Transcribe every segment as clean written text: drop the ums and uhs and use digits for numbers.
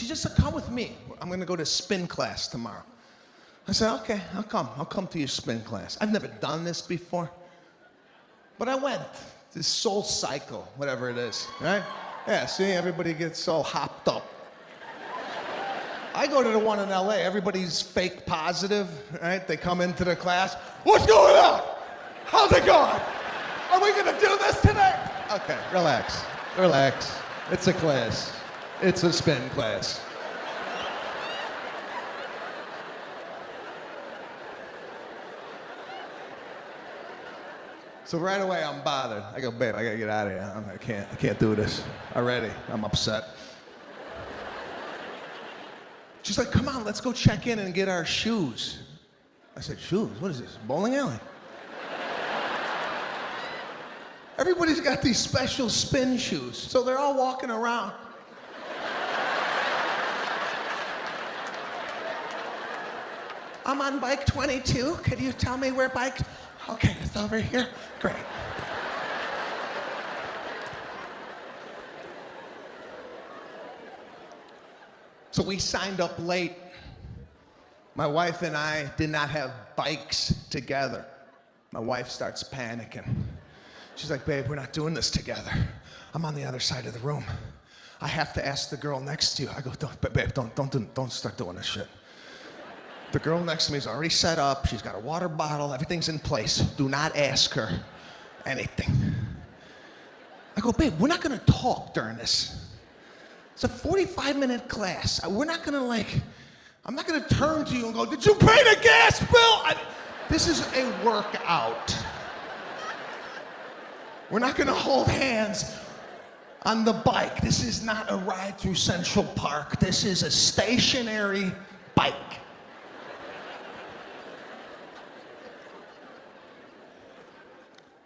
She just said, come with me. I'm gonna go to spin class tomorrow. I said, okay, I'll come. I'll come to your spin class. I've never done this before. But I went. This SoulCycle, whatever it is, right? Yeah, see, everybody gets all hopped up. I go to the one in LA, everybody's fake positive, right? They come into the class, what's going on? How's it going? Are we gonna do this today? Okay, relax, relax. It's a class. It's a spin class. So right away I'm bothered. I go, babe, I gotta get out of here. I can't do this already. I'm upset. She's like, come on, let's go check in and get our shoes. I said, shoes? What is this, bowling alley? Everybody's got these special spin shoes, so they're all walking around. I'm on bike 22. Could you tell me where bike? Okay, it's over here. Great. So we signed up late. My wife and I did not have bikes together. My wife starts panicking. She's like, babe, we're not doing this together. I'm on the other side of the room. I have to ask the girl next to you. I go, babe, don't start doing this shit. The girl next to me is already set up. She's got a water bottle. Everything's in place. Do not ask her anything. I go, babe, we're not gonna talk during this. It's a 45-minute class. We're not gonna I'm not gonna turn to you and go, did you pay the gas bill? This is a workout. We're not gonna hold hands on the bike. This is not a ride through Central Park. This is a stationary bike.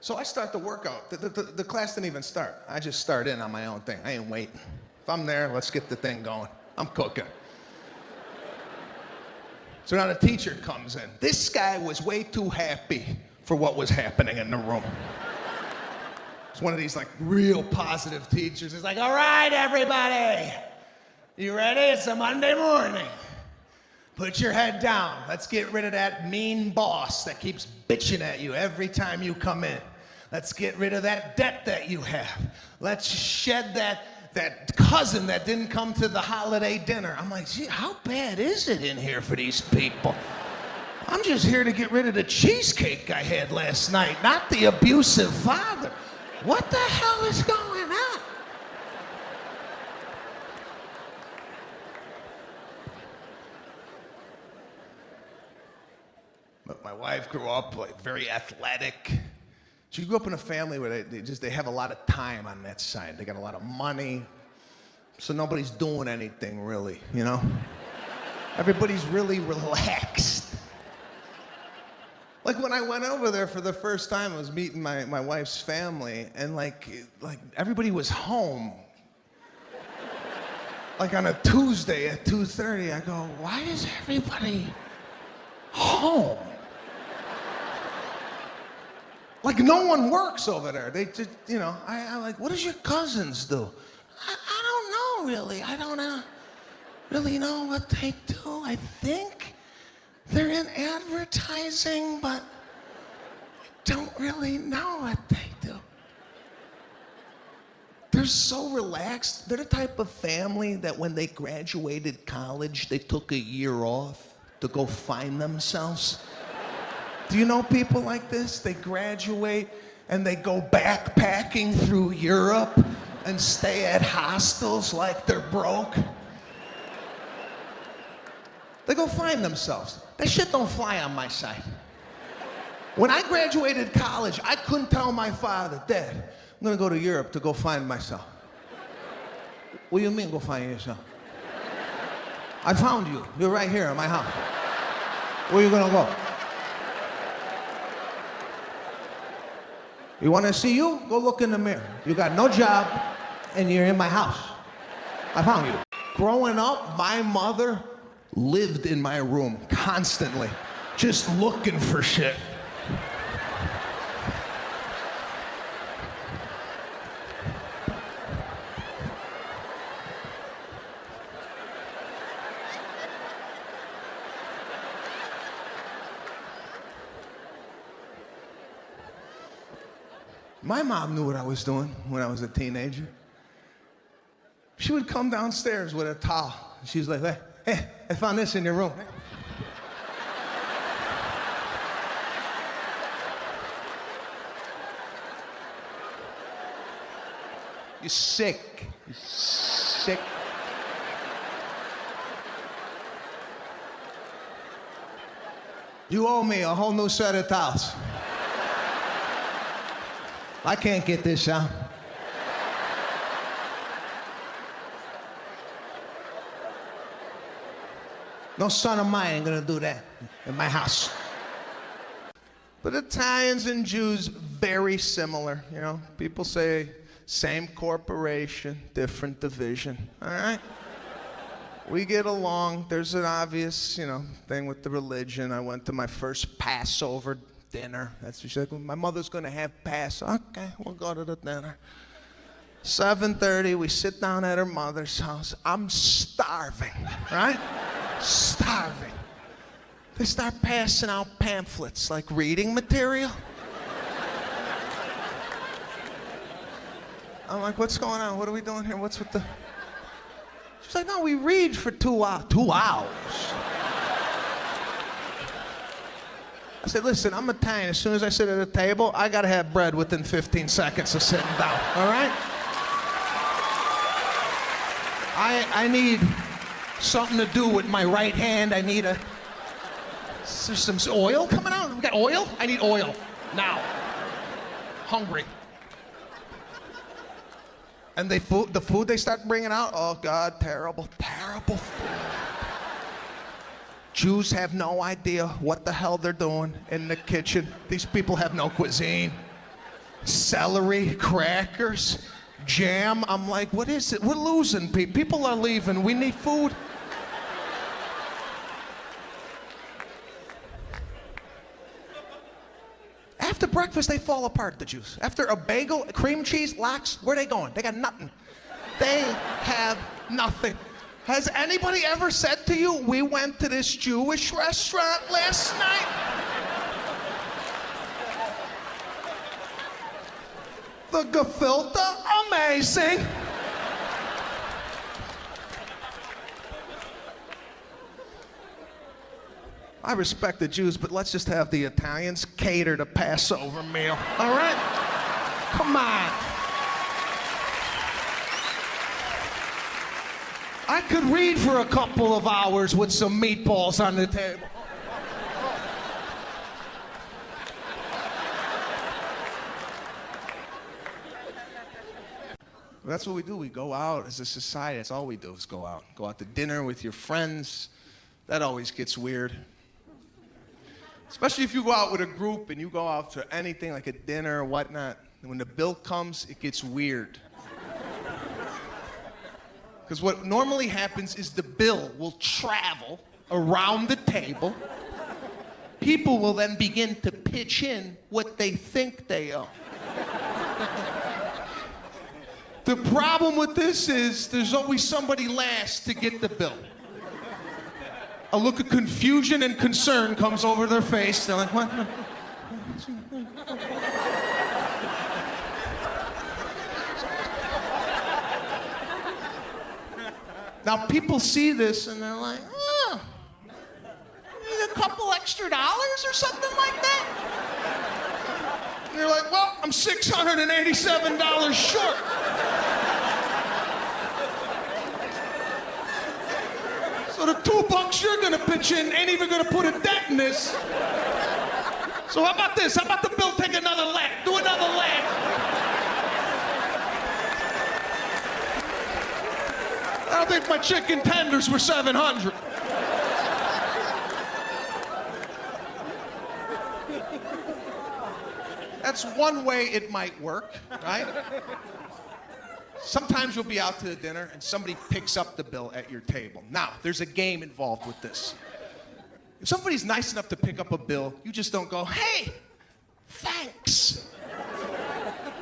So I start the workout. The class didn't even start. I just start in on my own thing. I ain't waiting. If I'm there, let's get the thing going. I'm cooking. So now the teacher comes in. This guy was way too happy for what was happening in the room. It's one of these real positive teachers. He's like, all right, everybody. You ready? It's a Monday morning. Put your head down. Let's get rid of that mean boss that keeps bitching at you every time you come in. Let's get rid of that debt that you have. Let's shed that cousin that didn't come to the holiday dinner. I'm like, gee, how bad is it in here for these people? I'm just here to get rid of the cheesecake I had last night, not the abusive father. What the hell is going on? But my wife grew up very athletic. She grew up in a family where they have a lot of time on that side. They got a lot of money, so nobody's doing anything really, you know? Everybody's really relaxed. Like when I went over there for the first time, I was meeting my wife's family, and everybody was home. Like on a Tuesday at 2:30, I go, why is everybody home? Like no one works over there. They just, I what does your cousins do? I don't know really. I don't really know what they do. I think they're in advertising, but I don't really know what they do. They're so relaxed. They're the type of family that when they graduated college, they took a year off to go find themselves. Do you know people like this? They graduate and they go backpacking through Europe and stay at hostels like they're broke. They go find themselves. That shit don't fly on my side. When I graduated college, I couldn't tell my father, Dad, I'm gonna go to Europe to go find myself. What do you mean go find yourself? I found you. You're right here in my house. Where are you gonna go? You want to see you? Go look in the mirror. You got no job, and you're in my house. I found you. Growing up, my mother lived in my room constantly, just looking for shit. My mom knew what I was doing when I was a teenager. She would come downstairs with a towel. She was like, hey, I found this in your room. You're sick. You're sick. You owe me a whole new set of towels. I can't get this out. No son of mine ain't gonna do that in my house. But Italians and Jews, very similar, you know? People say same corporation, different division, all right? We get along. There's an obvious, thing with the religion. I went to my first Passover dinner. That's what she said. My mother's gonna have Passover. Okay, we'll go to the dinner. 7:30, we sit down at her mother's house. I'm starving, right? Starving. They start passing out pamphlets, like reading material. I'm like, what's going on? What are we doing here? What's with the... She's like, no, we read for 2 hours. 2 hours? I said, listen, I'm Italian. As soon as I sit at a table, I gotta have bread within 15 seconds of sitting down, all right? I need something to do with my right hand. I need there's some oil coming out? We got oil? I need oil, now. Hungry. And the food they start bringing out, oh God, terrible, terrible food. Jews have no idea what the hell they're doing in the kitchen. These people have no cuisine. Celery, crackers, jam. I'm like, what is it? We're losing people. People are leaving. We need food. After breakfast, they fall apart, the Jews. After a bagel, cream cheese, lox, where are they going? They got nothing. They have nothing. Has anybody ever said to you, we went to this Jewish restaurant last night? The gefilte, amazing. I respect the Jews, but let's just have the Italians cater the Passover meal, all right? Come on. I could read for a couple of hours with some meatballs on the table. That's what we do. We go out as a society. That's all we do is go out. Go out to dinner with your friends. That always gets weird. Especially if you go out with a group and you go out to anything like a dinner or whatnot. And when the bill comes, it gets weird. Because what normally happens is the bill will travel around the table. People will then begin to pitch in what they think they owe. The problem with this is there's always somebody last to get the bill. A look of confusion and concern comes over their face. They're like, what? Now people see this and they're like, oh, need a couple extra dollars or something like that? And you're like, well, I'm $687 short. So the $2 you're gonna pitch in ain't even gonna put a dent in this. So how about this? How about the bill take another leg? Do another leg. I don't think my chicken tenders were $700. That's one way it might work, right? Sometimes you'll be out to the dinner and somebody picks up the bill at your table. Now, there's a game involved with this. If somebody's nice enough to pick up a bill, you just don't go, hey, thanks.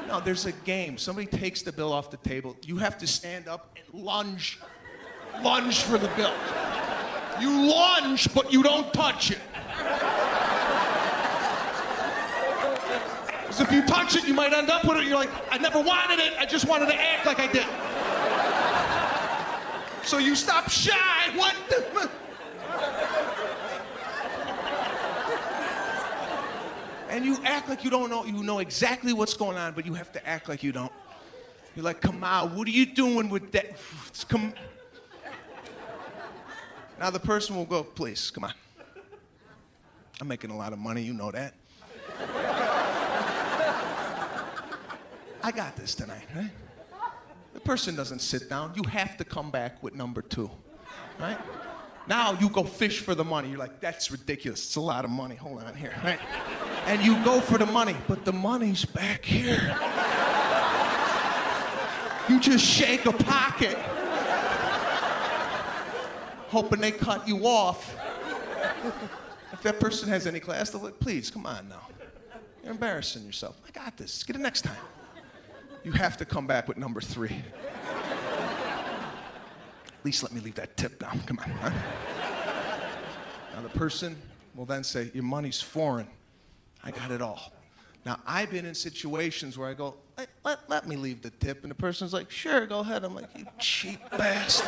No, there's a game. Somebody takes the bill off the table. You have to stand up and lunge for the bill. You lunge, but you don't touch it. Because if you touch it, you might end up with it. You're like, I never wanted it. I just wanted to act like I did. So you stop shy. What the? And you act like you don't know. You know exactly what's going on, but you have to act like you don't. You're like, come on, what are you doing with that? Come. Now the person will go, please, come on. I'm making a lot of money, you know that. I got this tonight, right? The person doesn't sit down. You have to come back with number 2, right? Now you go fish for the money. You're like, that's ridiculous. It's a lot of money. Hold on here, right? And you go for the money, but the money's back here. You just shake a pocket, hoping they cut you off. If that person has any class, they're like, please, come on now. You're embarrassing yourself. I got this. Get it next time. You have to come back with number 3. At least let me leave that tip down. Come on. Huh? Now the person will then say, your money's foreign. I got it all. Now I've been in situations where I go, let me leave the tip. And the person's like, sure, go ahead. I'm like, you cheap bastard.